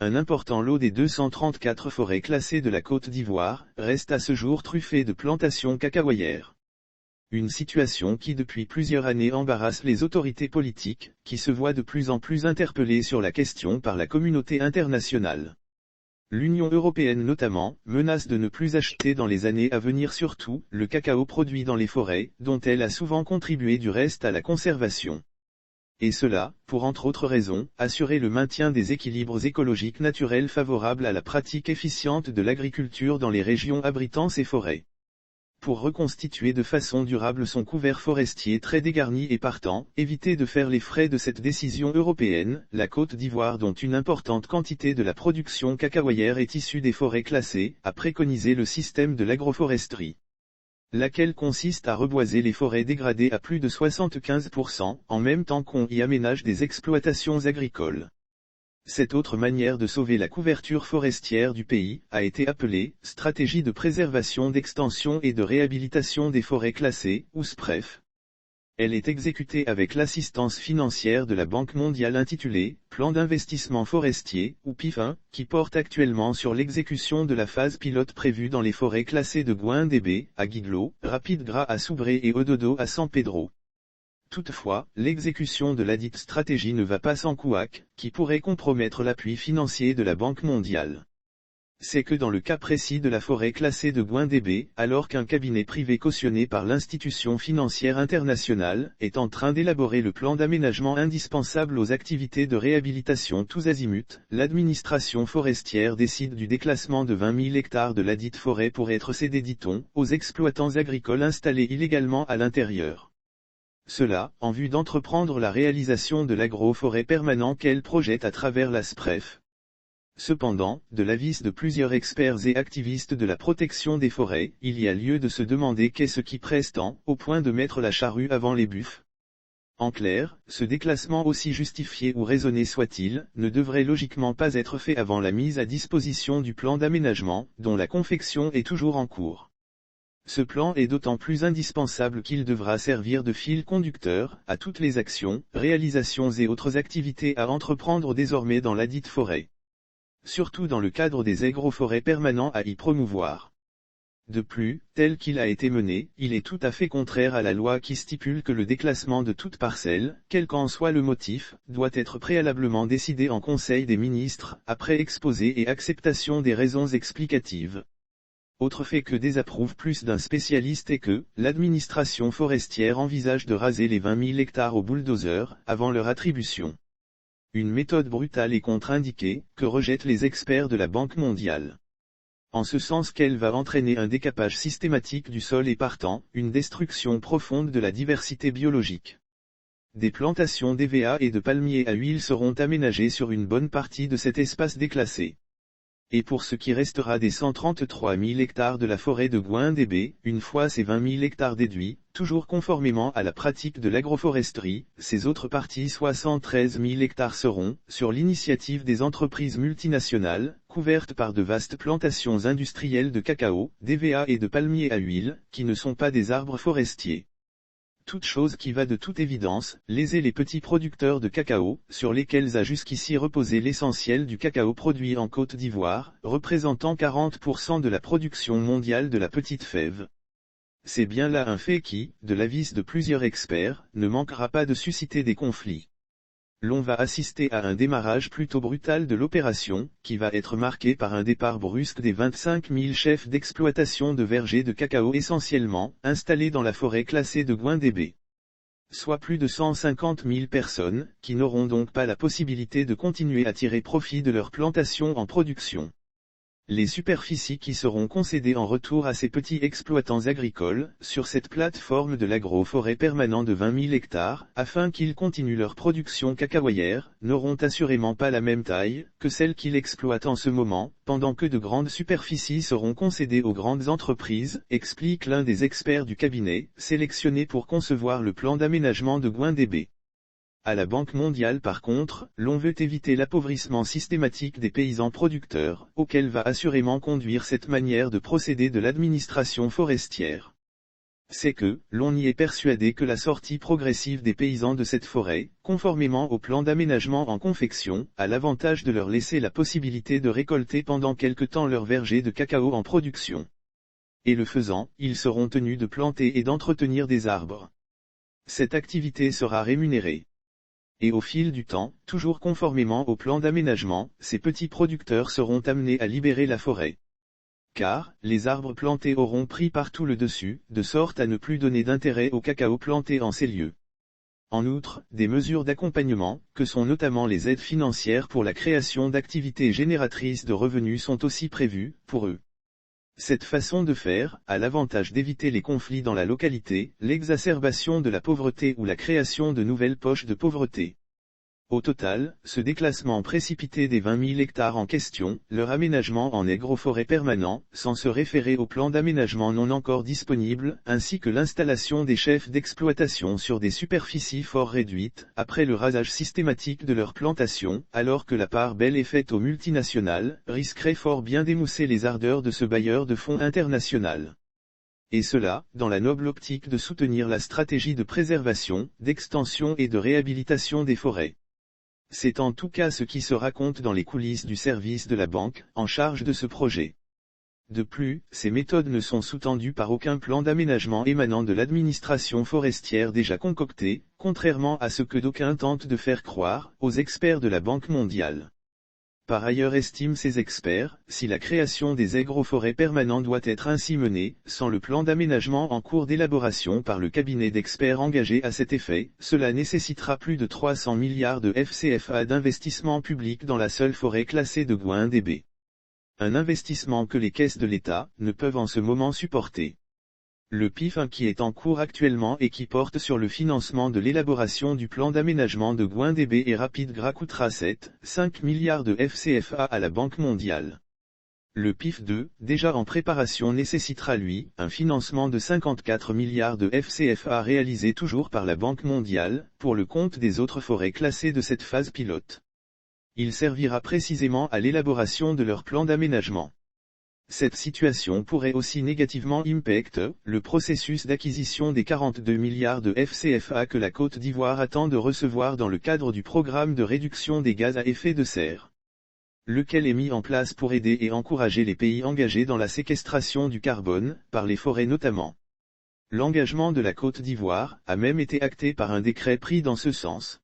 Un important lot des 234 forêts classées de la Côte d'Ivoire reste à ce jour truffé de plantations cacaoyères. Une situation qui depuis plusieurs années embarrasse les autorités politiques, qui se voient de plus en plus interpellées sur la question par la communauté internationale. L'Union européenne notamment, menace de ne plus acheter dans les années à venir surtout le cacao produit dans les forêts, dont elle a souvent contribué du reste à la conservation. Et cela, pour entre autres raisons, assurer le maintien des équilibres écologiques naturels favorables à la pratique efficiente de l'agriculture dans les régions abritant ces forêts. Pour reconstituer de façon durable son couvert forestier très dégarni et partant, éviter de faire les frais de cette décision européenne, la Côte d'Ivoire dont une importante quantité de la production cacaoyère est issue des forêts classées, a préconisé le système de l'agroforesterie, laquelle consiste à reboiser les forêts dégradées à plus de 75%, en même temps qu'on y aménage des exploitations agricoles. Cette autre manière de sauver la couverture forestière du pays a été appelée « Stratégie de préservation d'extension et de réhabilitation des forêts classées » ou SPREF. Elle est exécutée avec l'assistance financière de la Banque mondiale intitulée « Plan d'investissement forestier » ou PIF1, qui porte actuellement sur l'exécution de la phase pilote prévue dans les forêts classées de Gouin-Débé, à Guiglo, Rapide Gras à Soubré et Ododo à San Pedro. Toutefois, l'exécution de ladite stratégie ne va pas sans couac, qui pourrait compromettre l'appui financier de la Banque mondiale. C'est que dans le cas précis de la forêt classée de Gouin-Débé, alors qu'un cabinet privé cautionné par l'institution financière internationale est en train d'élaborer le plan d'aménagement indispensable aux activités de réhabilitation tous azimuts, l'administration forestière décide du déclassement de 20 000 hectares de ladite forêt pour être cédés, dit-on, aux exploitants agricoles installés illégalement à l'intérieur. Cela, en vue d'entreprendre la réalisation de l'agroforêt permanent qu'elle projette à travers la SPREF. Cependant, de l'avis de plusieurs experts et activistes de la protection des forêts, il y a lieu de se demander qu'est-ce qui presse tant, au point de mettre la charrue avant les buffles. En clair, ce déclassement aussi justifié ou raisonné soit-il, ne devrait logiquement pas être fait avant la mise à disposition du plan d'aménagement, dont la confection est toujours en cours. Ce plan est d'autant plus indispensable qu'il devra servir de fil conducteur à toutes les actions, réalisations et autres activités à entreprendre désormais dans ladite forêt. Surtout dans le cadre des agroforêts permanents à y promouvoir. De plus, tel qu'il a été mené, il est tout à fait contraire à la loi qui stipule que le déclassement de toute parcelle, quel qu'en soit le motif, doit être préalablement décidé en Conseil des ministres, après exposé et acceptation des raisons explicatives. Autre fait que désapprouve plus d'un spécialiste est que, l'administration forestière envisage de raser les 20 000 hectares au bulldozer, avant leur attribution. Une méthode brutale et contre-indiquée, que rejettent les experts de la Banque mondiale. En ce sens qu'elle va entraîner un décapage systématique du sol et partant, une destruction profonde de la diversité biologique. Des plantations d'EVA et de palmiers à huile seront aménagées sur une bonne partie de cet espace déclassé. Et pour ce qui restera des 133 000 hectares de la forêt de Gouin-Débé, une fois ces 20 000 hectares déduits, toujours conformément à la pratique de l'agroforesterie, ces autres parties soit 113 000 hectares seront, sur l'initiative des entreprises multinationales, couvertes par de vastes plantations industrielles de cacao, d'EVA et de palmiers à huile, qui ne sont pas des arbres forestiers. Toute chose qui va de toute évidence, léser les petits producteurs de cacao, sur lesquels a jusqu'ici reposé l'essentiel du cacao produit en Côte d'Ivoire, représentant 40% de la production mondiale de la petite fève. C'est bien là un fait qui, de l'avis de plusieurs experts, ne manquera pas de susciter des conflits. L'on va assister à un démarrage plutôt brutal de l'opération, qui va être marqué par un départ brusque des 25 000 chefs d'exploitation de vergers de cacao essentiellement, installés dans la forêt classée de Gouin-Débé. Soit plus de 150 000 personnes, qui n'auront donc pas la possibilité de continuer à tirer profit de leur plantation en production. Les superficies qui seront concédées en retour à ces petits exploitants agricoles, sur cette plateforme de l'agroforêt permanent de 20 000 hectares, afin qu'ils continuent leur production cacaoyère, n'auront assurément pas la même taille, que celles qu'ils exploitent en ce moment, pendant que de grandes superficies seront concédées aux grandes entreprises, explique l'un des experts du cabinet, sélectionné pour concevoir le plan d'aménagement de Gouin-Débé. À la Banque mondiale par contre, l'on veut éviter l'appauvrissement systématique des paysans producteurs, auquel va assurément conduire cette manière de procéder de l'administration forestière. c'est que, l'on y est persuadé que la sortie progressive des paysans de cette forêt, conformément au plan d'aménagement en confection, a l'avantage de leur laisser la possibilité de récolter pendant quelque temps leur verger de cacao en production. Et le faisant, ils seront tenus de planter et d'entretenir des arbres. Cette activité sera rémunérée. Et au fil du temps, toujours conformément au plan d'aménagement, ces petits producteurs seront amenés à libérer la forêt. Car, les arbres plantés auront pris partout le dessus, de sorte à ne plus donner d'intérêt au cacao planté en ces lieux. En outre, des mesures d'accompagnement, que sont notamment les aides financières pour la création d'activités génératrices de revenus sont aussi prévues, pour eux. Cette façon de faire a l'avantage d'éviter les conflits dans la localité, l'exacerbation de la pauvreté ou la création de nouvelles poches de pauvreté. Au total, ce déclassement précipité des 20 000 hectares en question, leur aménagement en agroforêt permanent, sans se référer au plan d'aménagement non encore disponible, ainsi que l'installation des chefs d'exploitation sur des superficies fort réduites, après le rasage systématique de leurs plantations, alors que la part belle est faite aux multinationales, risquerait fort bien d'émousser les ardeurs de ce bailleur de fonds international. Et cela, dans la noble optique de soutenir la stratégie de préservation, d'extension et de réhabilitation des forêts. C'est en tout cas ce qui se raconte dans les coulisses du service de la banque, en charge de ce projet. De plus, ces méthodes ne sont sous-tendues par aucun plan d'aménagement émanant de l'administration forestière déjà concocté, contrairement à ce que d'aucuns tentent de faire croire, aux experts de la Banque mondiale. Par ailleurs estiment ces experts, si la création des agroforêts permanents doit être ainsi menée, sans le plan d'aménagement en cours d'élaboration par le cabinet d'experts engagé à cet effet, cela nécessitera plus de 300 milliards de FCFA d'investissement public dans la seule forêt classée de Gouin-Débé. Un investissement que les caisses de l'État ne peuvent en ce moment supporter. Le PIF qui est en cours actuellement et qui porte sur le financement de l'élaboration du plan d'aménagement de Gouin-Débé et Rapide-Gras coûtera 7,5 milliards de FCFA à la Banque mondiale. Le PIF 2, déjà en préparation nécessitera lui, un financement de 54 milliards de FCFA réalisé toujours par la Banque mondiale, pour le compte des autres forêts classées de cette phase pilote. Il servira précisément à l'élaboration de leur plan d'aménagement. Cette situation pourrait aussi négativement impacter le processus d'acquisition des 42 milliards de FCFA que la Côte d'Ivoire attend de recevoir dans le cadre du programme de réduction des gaz à effet de serre, lequel est mis en place pour aider et encourager les pays engagés dans la séquestration du carbone, par les forêts notamment. L'engagement de la Côte d'Ivoire a même été acté par un décret pris dans ce sens.